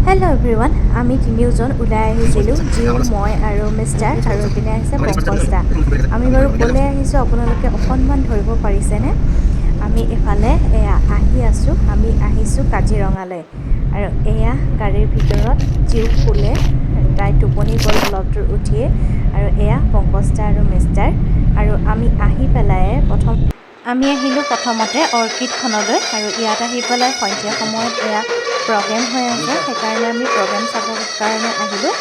Hello' everyone, আমি তিনিওজন ওলাই আহিছিলোঁ, জিউ, মই আৰু মিষ্টাৰ, আৰু ইপিনে আহিছে পংকজ দা। আমি বাৰু ক'লৈ আহিছোঁ আপোনালোকে অকণমান ধৰিব পাৰিছেনে? আমি এফালে আমি আহিছোঁ কাজিৰঙালৈ। আৰু এয়া গাড়ীৰ ভিতৰত জিউ শুলে, তাই টোপনি গ'ল অলপ দূৰ উঠিয়ে, আৰু এয়া পংকজ দা আৰু মিষ্টাৰ। আৰু আমি আহি পেলাই আহিলোঁ প্ৰথমতে অৰ্কিডখনলৈ, আৰু ইয়াত আহি পেলাই সন্ধিয়া সময়ত এয়া প্ৰগ্ৰেম হৈ আছে, সেইকাৰণে আমি প্ৰগ্ৰেম চাবৰ কাৰণে আহিলোঁ।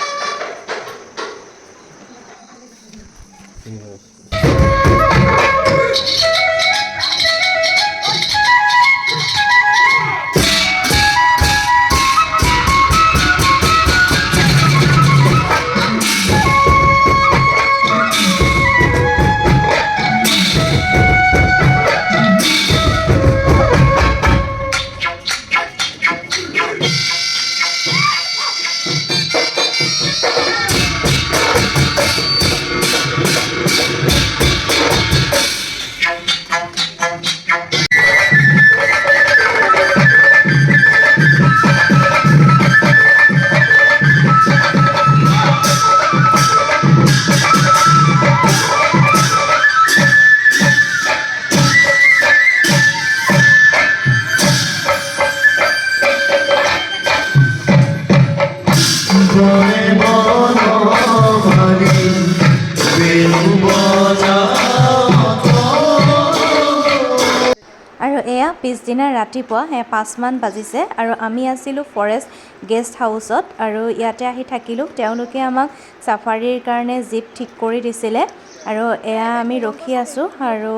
আৰু এয়া পিছদিনা ৰাতিপুৱা 5মান বাজিছে, আৰু আমি আছিলোঁ ফৰেষ্ট গেষ্ট হাউচত, আৰু ইয়াতে আহি থাকিলোঁ। তেওঁলোকে আমাক চাফাৰীৰ কাৰণে জীপ ঠিক কৰি দিছিলে, আৰু এয়া আমি ৰখি আছোঁ। আৰু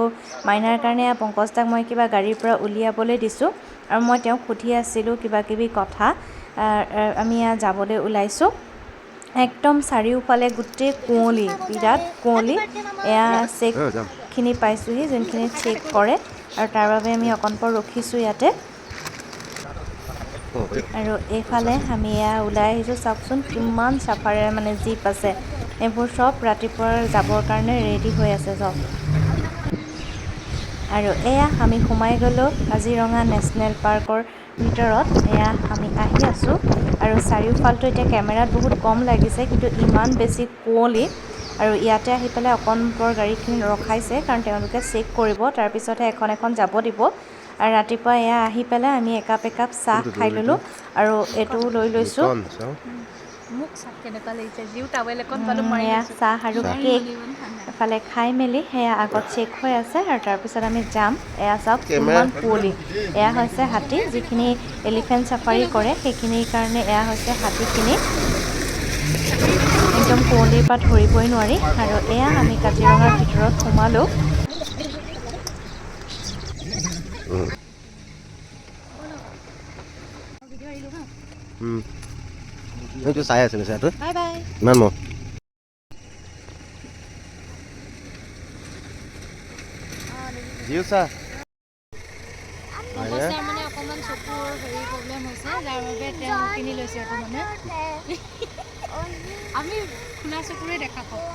মাইনাৰ কাৰণে পংকজ দাক মই কিবা গাড়ীৰ পৰা উলিয়াবলৈ দিছোঁ, আৰু মই তেওঁক সুধি আছিলোঁ কিবা কিবি কথা। আমি এয়া যাবলৈ ওলাইছোঁ। একদম চাৰিওফালে গোটেই কুঁৱলী, বিৰাট কুঁৱলী। এয়া চেকখিনি পাইছোঁহি, যোনখিনি চেক কৰে, আৰু তাৰ বাবে আমি অকণপৰ ৰখিছোঁ ইয়াতে। আৰু এইফালে আমি এয়া ওলাই আহিছোঁ। চাওকচোন কিমান চাফাৰী জীপ আছে, এইবোৰ চব ৰাতিপুৱা যাবৰ কাৰণে ৰেডি হৈ আছে চব। আৰু এয়া আমি সোমাই গ'লোঁ কাজিৰঙা নেশ্যনেল পাৰ্কৰ ভিতৰত। এয়া আমি আহি আছোঁ, আৰু চাৰিওফালটো এতিয়া কেমেৰাত বহুত কম লাগিছে, কিন্তু ইমান বেছি কুঁৱলী। আৰু ইয়াতে আহি পেলাই অকণপৰ গাড়ীখিনি ৰখাইছে, কাৰণ তেওঁলোকে চেক কৰিব, তাৰপিছতহে এখন এখন যাব দিব। আৰু ৰাতিপুৱা এয়া আহি পেলাই আমি একাপ চাহ খাই ল'লোঁ, আৰু এইটোও লৈ লৈছোঁ। মোক চাহ কেনেকুৱা লাগিছে, জিউ টাৱেল এখন পালোঁ, এয়া চাহ আৰু কেক এফালে খাই মেলি সেয়া আগত চেক হৈ আছে, আৰু তাৰপিছত আমি যাম। এয়া চাওক কিমান কুঁৱলী। এয়া হৈছে হাতী, যিখিনি এলিফেণ্ট চাফাৰী কৰে সেইখিনিৰ কাৰণে এয়া হৈছে হাতীখিনি। একদম কুঁৱলীৰ পৰা ধৰিবই নোৱাৰি। আৰু এয়া আমি কাজিৰঙাৰ ভিতৰত সোমালোঁ। চাই আছে ইমান ম অকণমান চকুৰ প্ৰব্লেম হৈছে, যাৰ বাবে তেওঁ কিনি লৈছে এইটো আমি খোলা চকুৰে দেখা পাওঁ।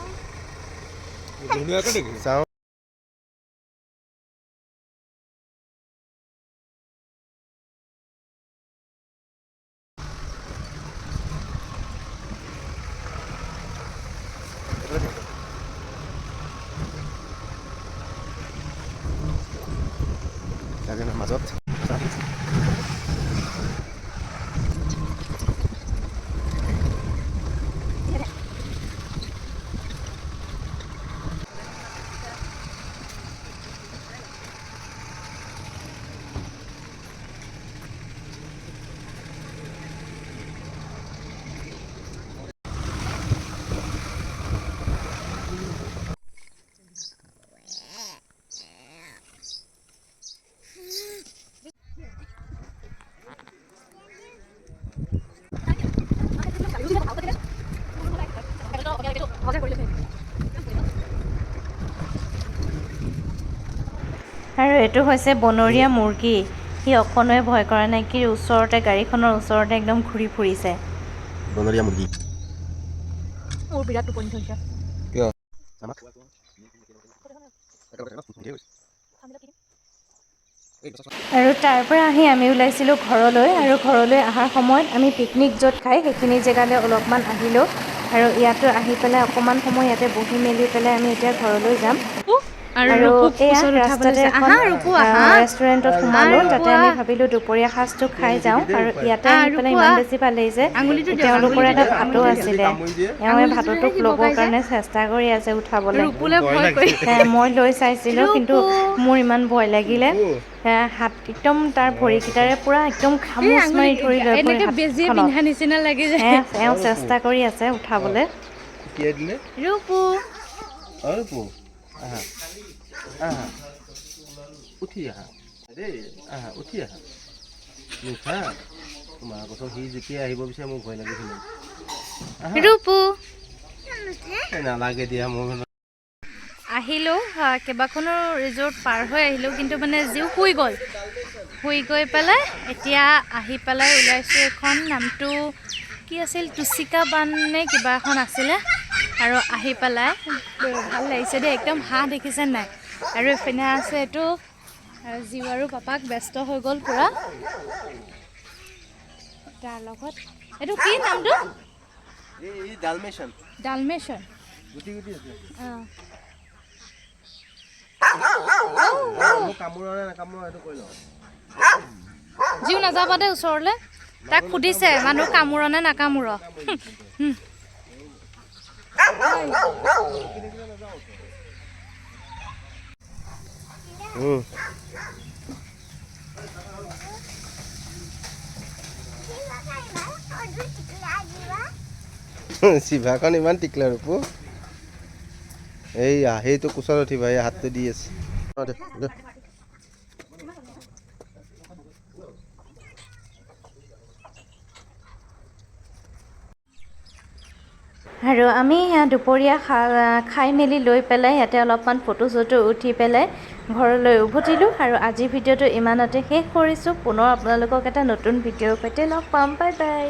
চাওঁ। মাজত আৰু এইটো হৈছে বনৰীয়া মুৰ্গী। সি অকণোৱে ভয় কৰা নাই, কি ওচৰতে গাড়ীখনৰ ওচৰতে একদম ঘূৰি ফুৰিছে। বনৰীয়া মুৰ্গী। মোৰ বিৰাট টোপনি ধৰিছে। কিয়? আৰু তাৰ পৰা আহি আমি ওলাইছিলোঁ ঘৰলৈ আৰু ঘৰলৈ অহাৰ সময়ত আমি পিকনিক য'ত খাই সেইখিনি জেগালৈ অলপমান আহিলোঁ আৰু ইয়াতো আহি পেলাই অকণমান সময় ইয়াতে বহি মেলি পেলাই আমি এতিয়া ঘৰলৈ যাম আৰু এয়া ৰাস্তাতে এখন ৰেষ্টুৰেণ্টত সোমালোঁ তাতে আমি ভাবিলোঁ দুপৰীয়া সাঁজটো খাই যাওঁ আৰু ইয়াতে আহি পেলাই ইমান বেছি ভাল লাগিছে তেওঁলোকৰ এটা ভাতো আছিলে এওঁৱে ভাতটোক ল'বৰ কাৰণে চেষ্টা কৰি আছে উঠাবলৈ মই লৈ চাইছিলোঁ কিন্তু মোৰ ইমান ভয় লাগিলে হাত একদম তাৰ ভৰিকেইটাৰে পূৰা একদম খামুচ মাৰি ধৰি লৈ এওঁ চেষ্টা কৰি আছে উঠাবলৈ উঠি আহা দেই আহা উঠি আহা নুঠা তোমাৰ কথা সি যেতিয়া আহিব বিচাৰে মোৰ ভয় লাগিছিল নালাগে দিয়া মোৰ আহিলোঁ কেইবাখনো ৰিজৰ্ট পাৰ হৈ আহিলোঁ কিন্তু মানে জিও শুই গৈ পেলাই এতিয়া আহি পেলাই ওলাইছোঁ এখন নামটো কি আছিল টুচিকা বান নে কিবা এখন আছিলে আৰু আহি পেলাই ভাল লাগিছে দেই একদম হাঁহ দেখিছে নাই আৰু এইপিনে আছে এইটো জিও আৰু পাপাক ব্যস্ত হৈ গ'ল পূৰা তাৰ লগত এইটো কি নামটো ডালমেশ্যন জিও নাযাবা দে ওচৰলৈ তাক সুধিছে মানুহ কামোৰ নে নাকামোৰ চিভাখন ইমান টিকলা ৰূপু এইয়া সেইটো কোচত উঠিবা এই হাতটো দি আছে আৰু আমি দুপৰীয়া খাই মেলি লৈ পেলাই ইয়াতে অলপমান ফটো চটো উঠি পেলাই ঘৰলৈ উভতিলোঁ আৰু আজিৰ ভিডিঅ'টো ইমানতে শেষ কৰিছোঁ পুনৰ আপোনালোকক এটা নতুন ভিডিঅ'ৰ সৈতে লগ পাম বাই বাই